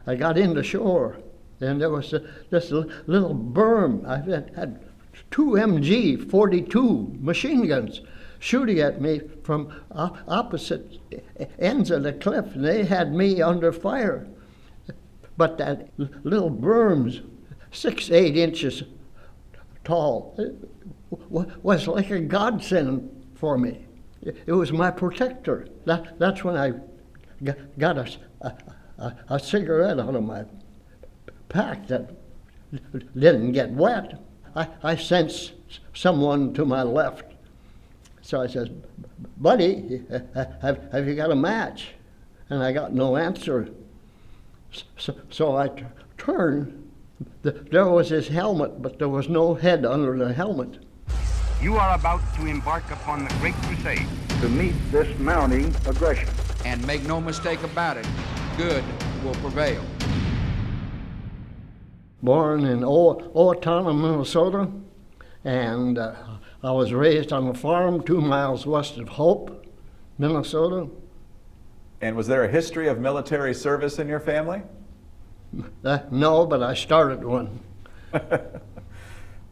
I got into shore, and there was this little berm. I had two MG 42 machine guns shooting at me from opposite ends of the cliff, and they had me under fire. But that little berm's 6-8 inches tall. Was like a godsend for me. It was my protector. That's when I got a cigarette out of my pack that didn't get wet. I sensed someone to my left. So I says, "Buddy, have you got a match?" And I got no answer. So I turned. There was his helmet, but there was no head under the helmet. You are about to embark upon the great crusade to meet this mounting aggression. And make no mistake about it, good will prevail. Born in Owatonna, Minnesota, and I was raised on a farm 2 miles west of Hope, Minnesota. And was there a history of military service in your family? No, but I started one.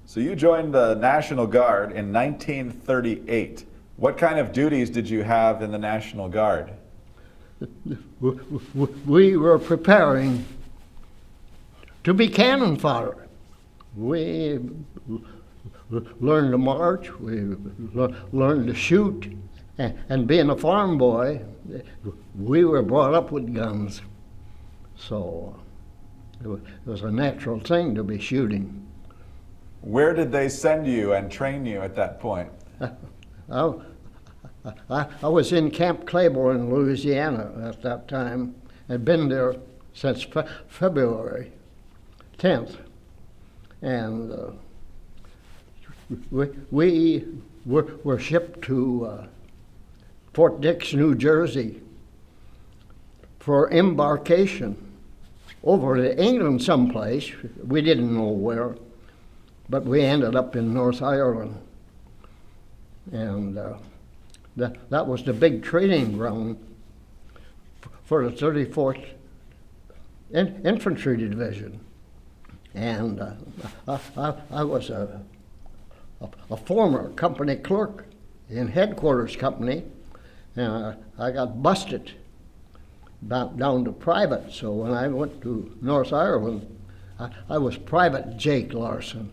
So you joined the National Guard in 1938. What kind of duties did you have in the National Guard? We were preparing to be cannon fodder. We learned to march, we learned to shoot, and being a farm boy, we were brought up with guns. So it was a natural thing to be shooting. Where did they send you and train you at that point? I was in Camp Claiborne, Louisiana at that time. I'd been there since February 10th. And we were shipped to Fort Dix, New Jersey for embarkation over to England someplace. We didn't know where, but we ended up in North Ireland. And that was the big training ground for the 34th Infantry Division. And I was a former company clerk in headquarters company, and I got busted down to private. So when I went to North Ireland, I was Private Jake Larson.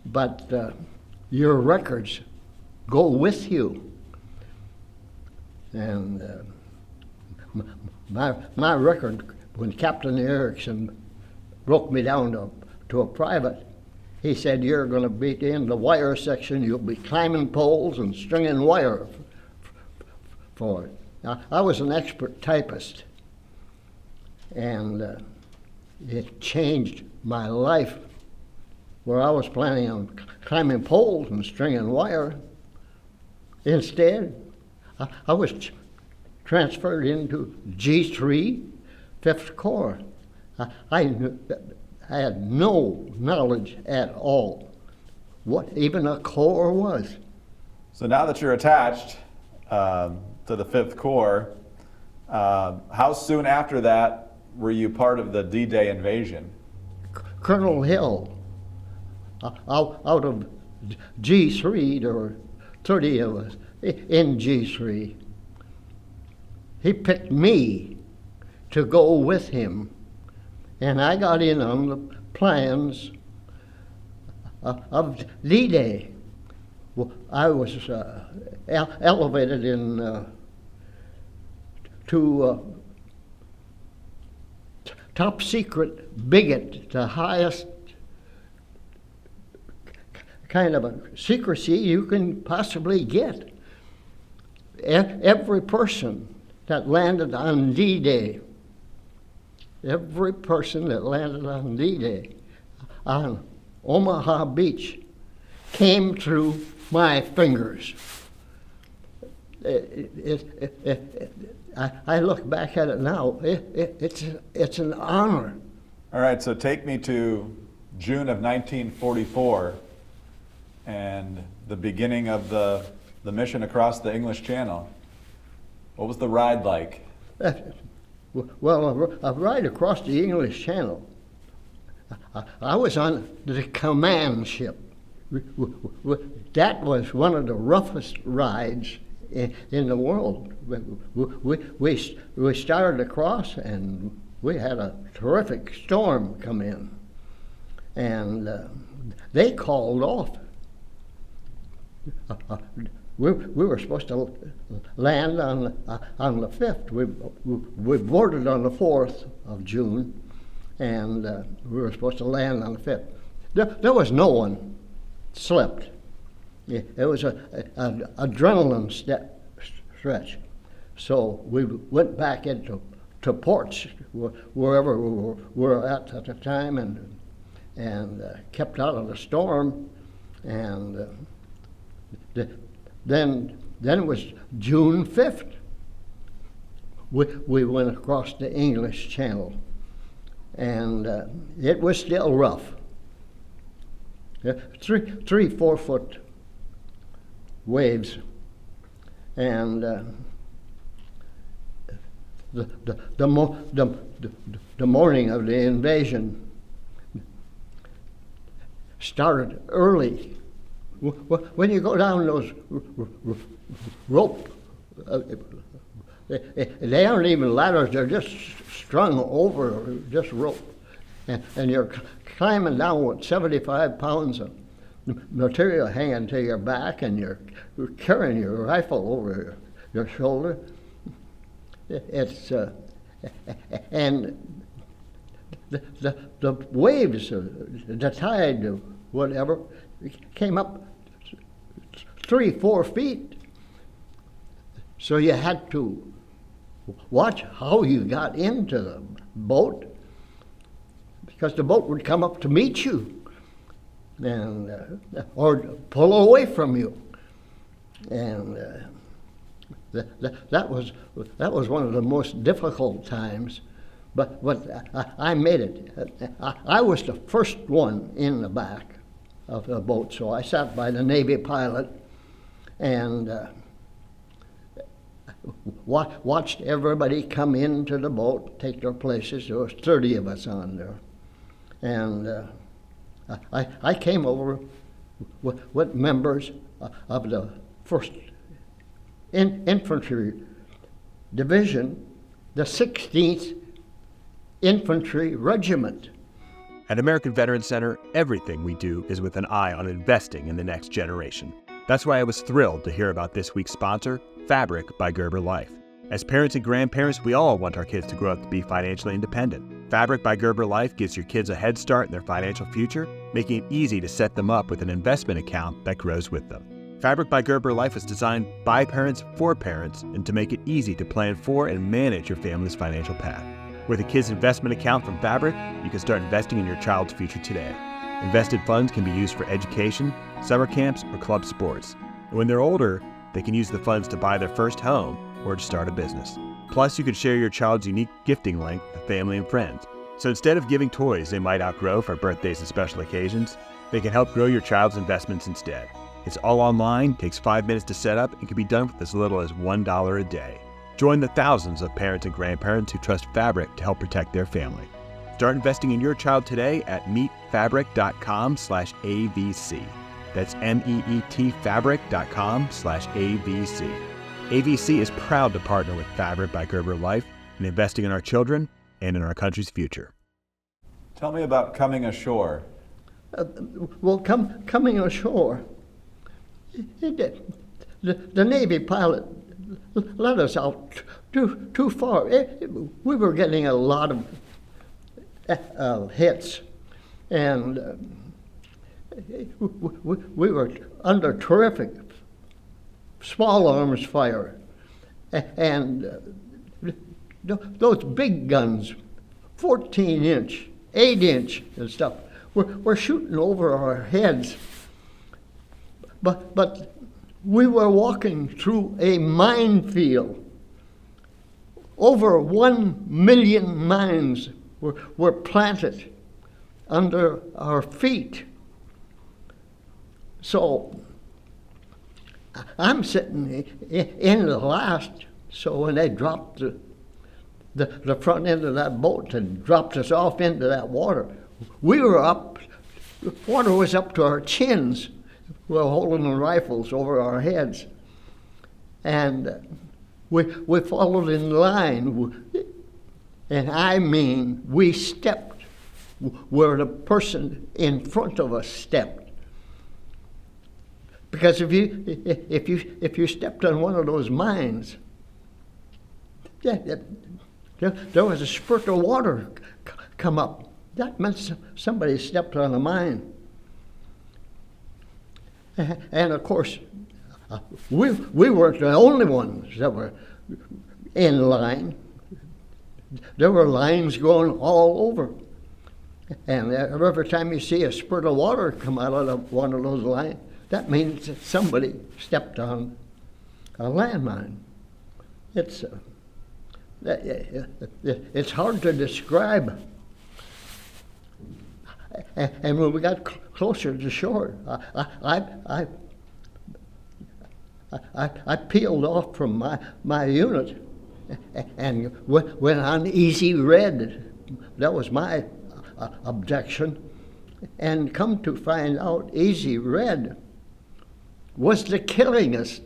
But your records go with you. And my record, when Captain Erickson broke me down to a private, he said, "You're going to be in the wire section. You'll be climbing poles and stringing wire for it." Now, I was an expert typist, and it changed my life, where I was planning on climbing poles and stringing wire. Instead, I was transferred into G3, 5th Corps. I had no knowledge at all what even a corps was. So now that you're attached to the 5th Corps, how soon after that were you part of the D-Day invasion? Colonel Hill, out of G3, there were 30 of us in G3. He picked me to go with him, and I got in on the plans of D-Day. Well, I was elevated to top secret bigot, the highest kind of a secrecy you can possibly get. Every person that landed on D-Day, every person that landed on D-Day on Omaha Beach came through my fingers. I look back at it now, it's an honor. All right, so take me to June of 1944 and the beginning of the mission across the English Channel. What was the ride like? right across the English Channel. I was on the command ship. That was one of the roughest rides in the world. We started across, and we had a terrific storm come in, and they called off. We were supposed to land on the 5th. We boarded on the 4th of June, and we were supposed to land on the 5th. There was no one slept. It was an adrenaline stretch. So we went back into ports, wherever we were at the time, and kept out of the storm. And then it was June 5th. We went across the English Channel, and it was still rough. 3-4 foot waves, and the morning of the invasion started early. When you go down those rope, they aren't even ladders, they're just strung over just rope. And you're climbing down with 75 pounds of material hanging to your back, and you're carrying your rifle over your shoulder. It's and the waves, the tide, whatever, came up 3-4 feet. So you had to watch how you got into the boat, because the boat would come up to meet you, and or pull away from you, and that was one of the most difficult times. But I made it. I was the first one in the back of the boat, so I sat by the Navy pilot and watched everybody come into the boat, take their places. There was 30 of us on there. And I came over with members of the 1st Infantry Division, the 16th Infantry Regiment. At American Veterans Center, everything we do is with an eye on investing in the next generation. That's why I was thrilled to hear about this week's sponsor, Fabric by Gerber Life. As parents and grandparents, we all want our kids to grow up to be financially independent. Fabric by Gerber Life gives your kids a head start in their financial future, making it easy to set them up with an investment account that grows with them. Fabric by Gerber Life is designed by parents for parents, and to make it easy to plan for and manage your family's financial path. With a kid's investment account from Fabric, you can start investing in your child's future today. Invested funds can be used for education, summer camps, or club sports. And when they're older, they can use the funds to buy their first home or to start a business. Plus, you could share your child's unique gifting link with family and friends. So instead of giving toys they might outgrow for birthdays and special occasions, they can help grow your child's investments instead. It's all online, takes 5 minutes to set up, and can be done with as little as $1 a day. Join the thousands of parents and grandparents who trust Fabric to help protect their family. Start investing in your child today at meetfabric.com/AVC. That's meetfabric.com/AVC. AVC is proud to partner with Fabric by Gerber Life in investing in our children and in our country's future. Tell me about coming ashore. Coming ashore, the Navy pilot let us out too far. We were getting a lot of hits, and we were under terrific small arms fire, and those big guns, 14-inch, 8-inch and stuff, were shooting over our heads. But we were walking through a minefield. Over 1 million mines were planted under our feet. So I'm sitting in the last, so when they dropped the front end of that boat and dropped us off into that water. We were up, the water was up to our chins. We were holding the rifles over our heads. And we followed in line. And I mean, we stepped where the person in front of us stepped. Because if you stepped on one of those mines, there was a spurt of water come up. That meant somebody stepped on a mine. And of course, we weren't the only ones that were in line. There were lines going all over. And every time you see a spurt of water come out of one of those lines, that means that somebody stepped on a landmine. It's hard to describe. And when we got closer to shore, I peeled off from my unit and went on easy red. That was my objection. And come to find out, easy red was the killingest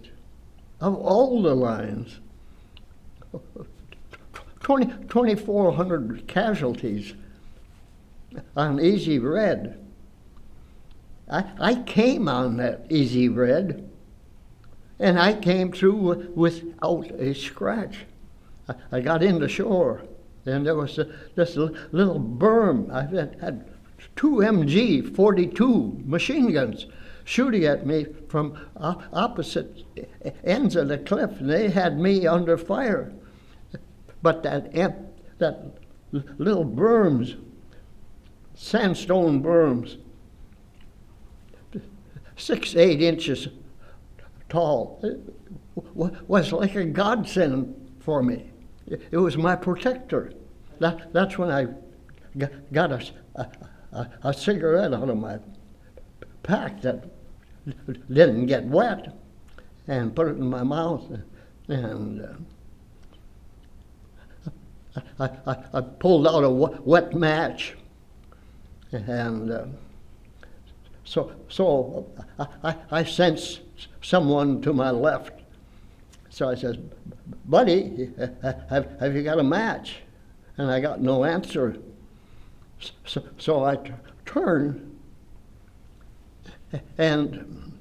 of all the lines. 2,400 casualties on easy red. I came on that easy red, and I came through without a scratch. I got into shore, and there was this little berm. I had 2 MG 42 machine guns shooting at me from opposite ends of the cliff, and they had me under fire. But that little berms, sandstone berms, 6, 8 inches tall, was like a godsend for me. It was my protector. That's when I got a cigarette out of my pack that didn't get wet, and put it in my mouth, and I pulled out a wet match, and so I sensed someone to my left. So I says, "Buddy, have you got a match?" And I got no answer. So I turned, and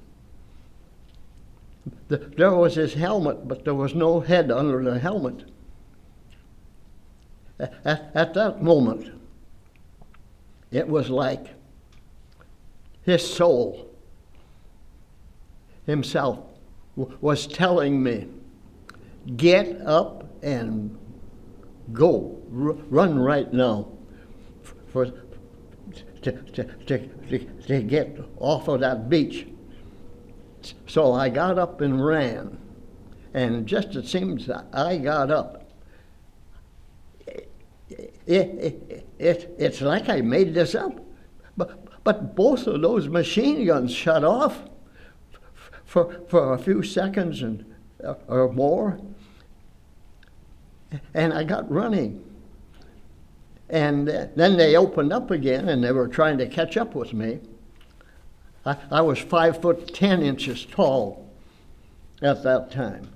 there was his helmet, but there was no head under the helmet. At that moment, it was like his soul himself was telling me, "Get up and go, run right now, to get off of that beach." So I got up and ran, and just it seems that I got up. It's like I made this up, but both of those machine guns shut off for a few seconds or more, and I got running. And then they opened up again, and they were trying to catch up with me. I was 5'10" tall at that time.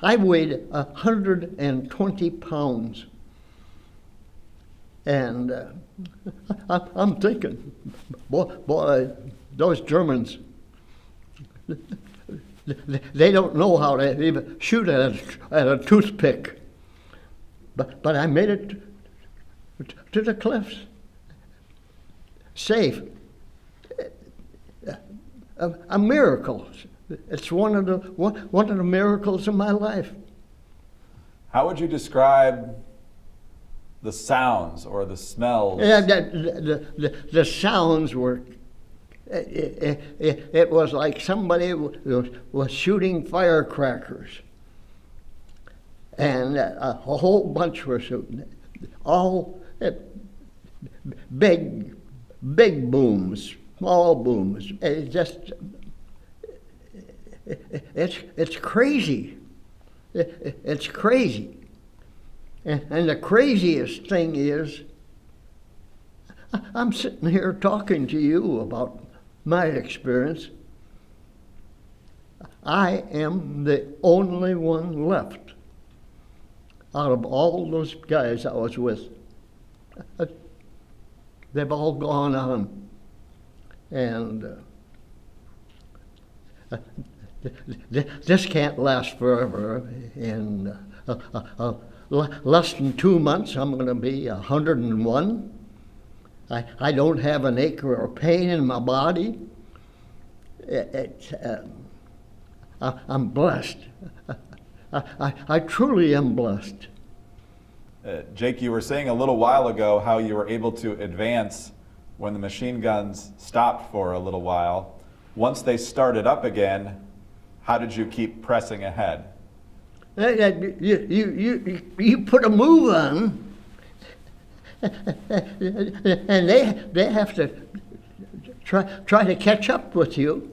I weighed 120 pounds. And I'm thinking, boy, those Germans, they don't know how to even shoot at a toothpick. But I made it to the cliffs, safe. A miracle. It's one of the miracles of my life. How would you describe the sounds or the smells? Yeah, the sounds were. It was like somebody was shooting firecrackers, and a whole bunch were shooting. All big booms, small booms. It's crazy. It's crazy. And the craziest thing is, I'm sitting here talking to you about my experience. I am the only one left out of all those guys I was with. They've all gone on. And this can't last forever. In less than 2 months, I'm going to be 101. I don't have an ache or pain in my body. I'm blessed. I truly am blessed. Jake, you were saying a little while ago how you were able to advance when the machine guns stopped for a little while. Once they started up again, how did you keep pressing ahead? You put a move on, and they have to try to catch up with you.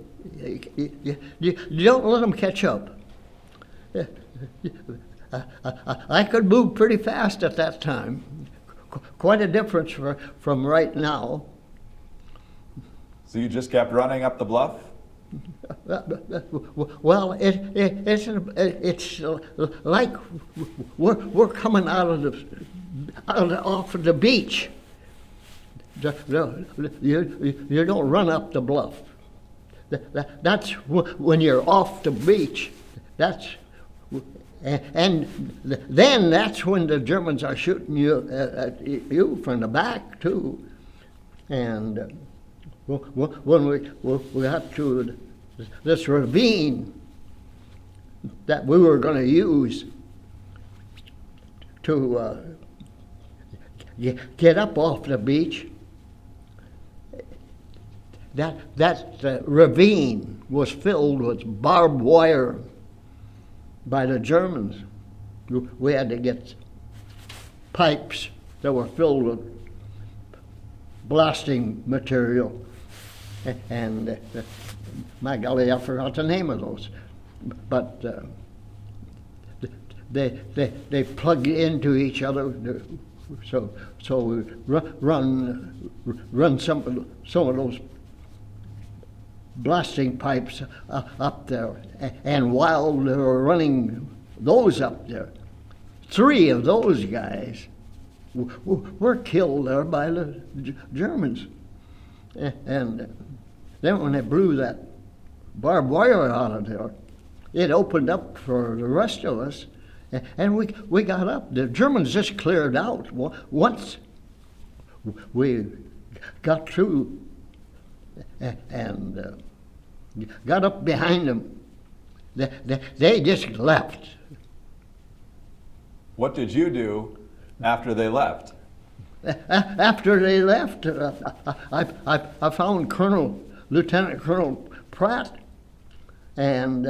You don't let them catch up. I could move pretty fast at that time. Quite a difference from right now. So you just kept running up the bluff? Well, it's like we're coming off of the beach. You don't run up the bluff. That's when you're off the beach. And then that's when the Germans are shooting you at you from the back too. And when we got to this ravine that we were going to use to get up off the beach, that ravine was filled with barbed wire by the Germans. We had to get pipes that were filled with blasting material. And my golly, I forgot the name of those. But they plug into each other. So we run some of those blasting pipes up there. And while they were running those up there, 3 of those guys were killed there by the Germans. And then when they blew that barbed wire out of there, it opened up for the rest of us. And we got up. The Germans just cleared out. Once we got through and got up behind them, they just left. What did you do after they left? After they left, I found Lieutenant Colonel Pratt, and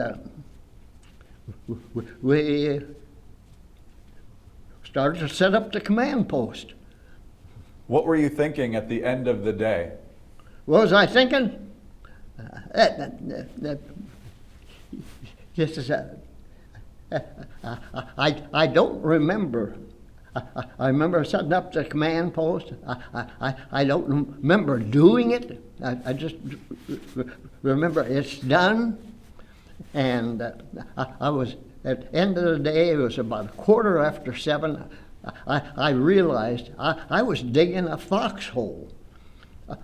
we started to set up the command post. What were you thinking at the end of the day? What was I thinking? I don't remember. I remember setting up the command post. I don't remember doing it. I just remember it's done. And I was, at the end of the day, it was about 7:15. I realized I was digging a foxhole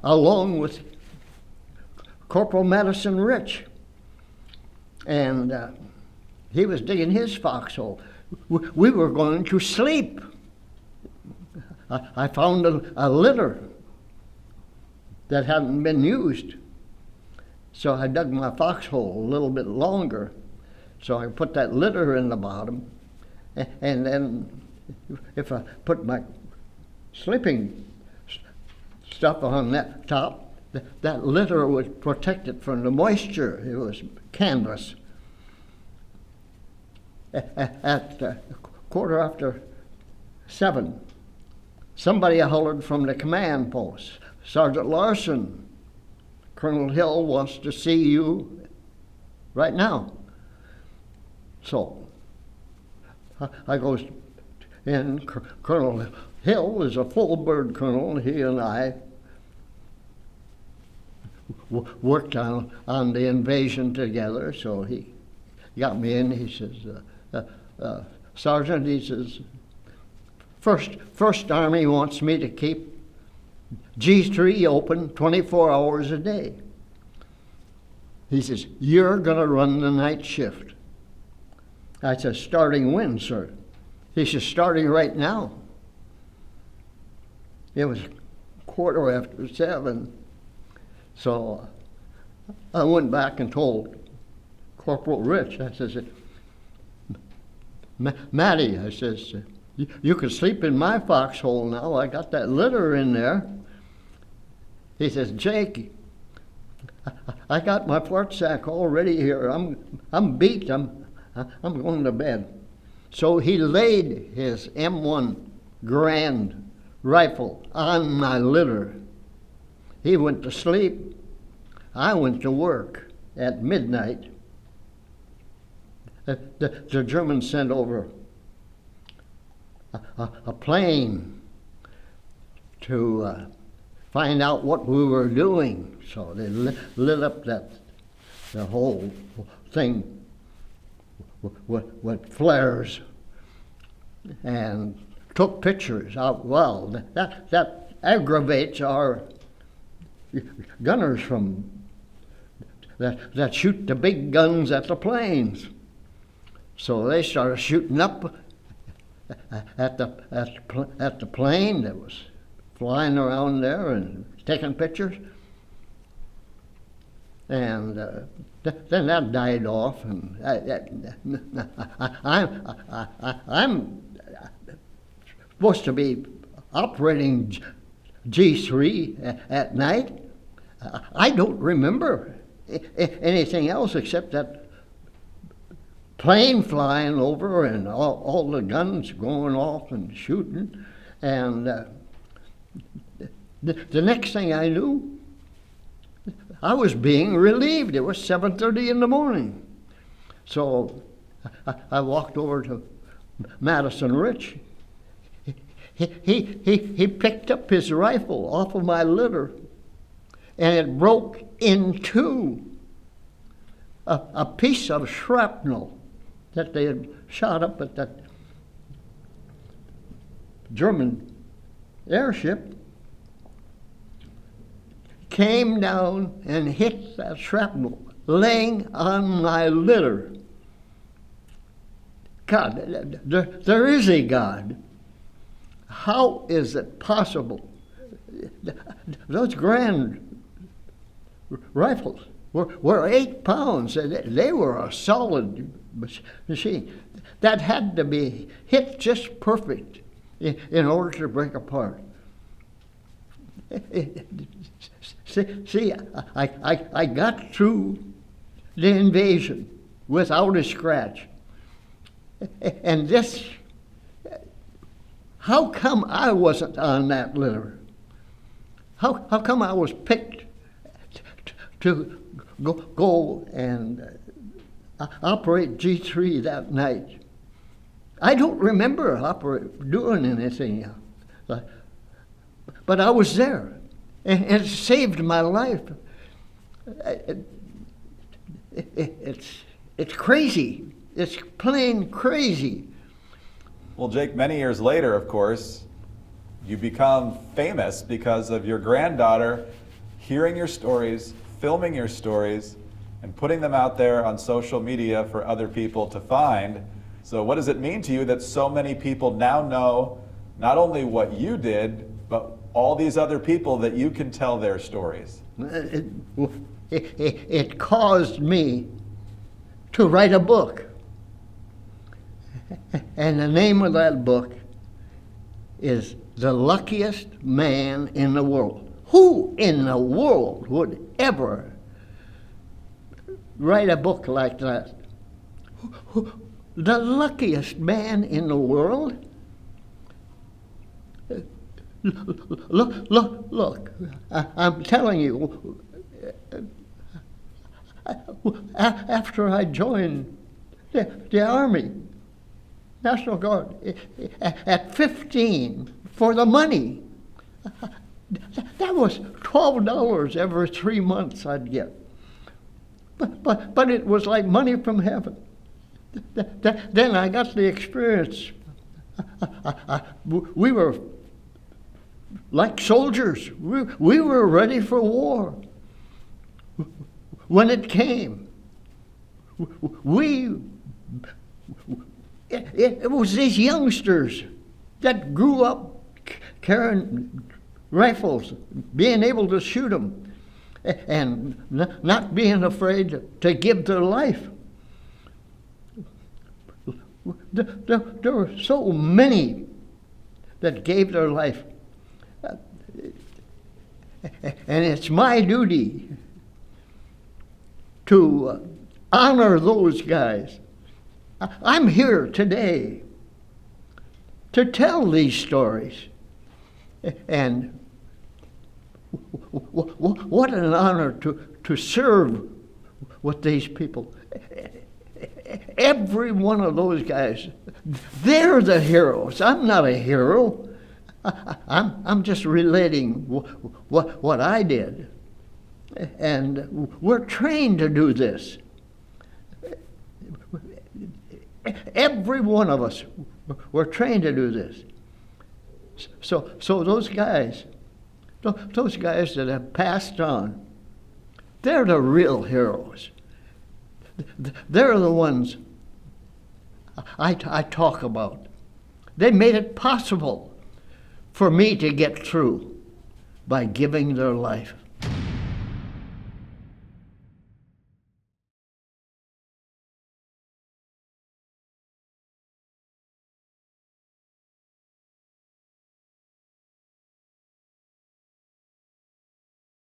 along with Corporal Madison Rich. And he was digging his foxhole. We were going to sleep. I found a litter that hadn't been used. So I dug my foxhole a little bit longer. So I put that litter in the bottom. And then if I put my sleeping stuff on that top, that litter was protected from the moisture. It was canvas. At 7:15, somebody hollered from the command post, "Sergeant Larson, Colonel Hill wants to see you right now." So I goes and Colonel Hill is a full bird colonel. He and I worked on the invasion together, so he got me in. He says, Sergeant, he says, First Army wants me to keep G3 open 24 hours a day. He says, you're going to run the night shift. I said, starting when, sir? He says, starting right now. It was 7:15. So I went back and told Corporal Rich, I says, Matty, I says, you can sleep in my foxhole now. I got that litter in there. He says, Jake, I got my fart sack all ready here. I'm beat. I'm going to bed. So he laid his M1 Grand rifle on my litter. He went to sleep. I went to work at midnight. The Germans sent over a plane to find out what we were doing. So they lit up the whole thing with flares and took pictures. Well, that aggravates our gunners from that shoot the big guns at the planes. So they started shooting up at the plane that was flying around there and taking pictures. And then that died off, and I'm supposed to be operating G3 at night. I don't remember anything else except that plane flying over and all the guns going off and shooting. And the next thing I knew, I was being relieved. It was 7:30 in the morning. So I walked over to Madison Rich. He picked up his rifle off of my litter, and it broke in two. A piece of shrapnel that they had shot up at that German airship came down and hit that shrapnel, laying on my litter. God, there is a God. How is it possible? Those Grand rifles were 8 pounds. They were a solid machine. That had to be hit just perfect in order to break apart. See, I got through the invasion without a scratch. And this, how come I wasn't on that litter? How come I was picked to go and operate G3 that night? I don't remember doing anything, but I was there, and it saved my life. It's crazy. It's plain crazy. Well, Jake, many years later, of course, you become famous because of your granddaughter hearing your stories, filming your stories, and putting them out there on social media for other people to find. So what does it mean to you that so many people now know not only what you did, but all these other people that you can tell their stories? It caused me to write a book. And the name of that book is The Luckiest Man in the World. Who in the world would ever write a book like that? The luckiest man in the world? Look, I'm telling you, after I joined the Army, National Guard at 15 for the money. That was $12 every 3 months I'd get. But it was like money from heaven. Then I got the experience. We were like soldiers. We were ready for war. When it came, it was these youngsters that grew up carrying rifles, being able to shoot them, and not being afraid to give their life. There were so many that gave their life. And it's my duty to honor those guys. I'm here today to tell these stories. And what an honor to serve with these people. Every one of those guys, they're the heroes. I'm not a hero. I'm just relating what I did. And we're trained to do this. Every one of us, we're trained to do this. So those guys that have passed on, they're the real heroes. They're the ones I talk about. They made it possible for me to get through by giving their life.